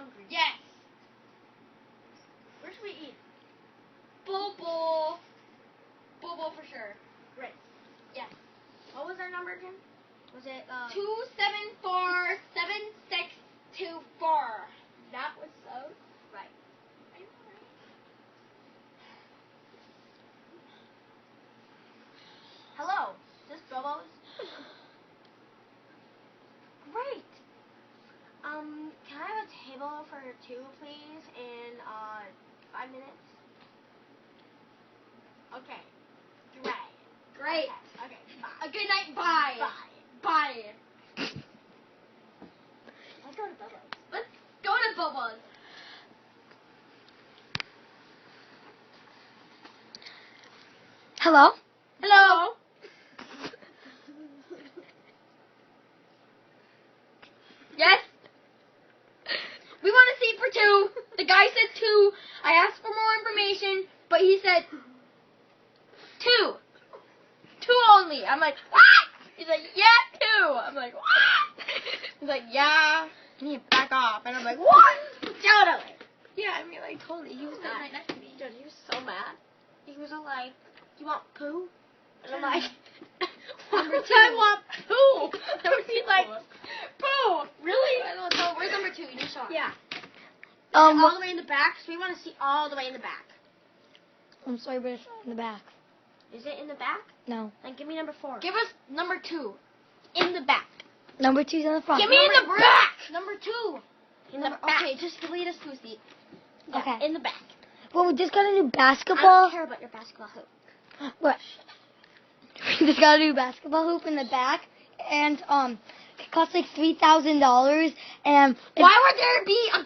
hungry. Yes. Where should we eat? Bobo. Bobo for sure. Great. Yes. What was our number again? Was it 2747624. That was so right. Hello. Is this Bobo's? Great. Can I have a table for two, please, in 5 minutes? Okay. Great. Okay. Bye. A good night. Bye. Bye. Let's go to Bobo's. Let's go to Bobo's. Hello? Hello. Yes. We want a seat for two. The guy said two. I asked for more information, but he said two. Two only. I'm like, what? He's like, yeah, two. I'm like, what? He's like, yeah. And he back off. And I'm like, what? Totally. Yeah, I mean, like, totally. He was sitting right next to me. Dude, he was so mad. He was all like, "You want poo?" And I'm like, Number "Why would two. I want poo?" He's like, "Poo? Really?" I don't know. Where's number two? You just saw it. Yeah. All What? the way in the back, so we want to see all the way in the back. I'm sorry, but it's not in the back. Is it in the back? No. Then give me number 4. Give us number two. in the back. Number 2's in the front. Give me in the back. Number two. In the back. Okay, just lead us to a seat. Yeah, Okay. in the back. Well, we just got a new I don't basketball. care about your basketball hoop. What? We just got a new basketball hoop in the back, and it costs like $3,000, and Why would there be a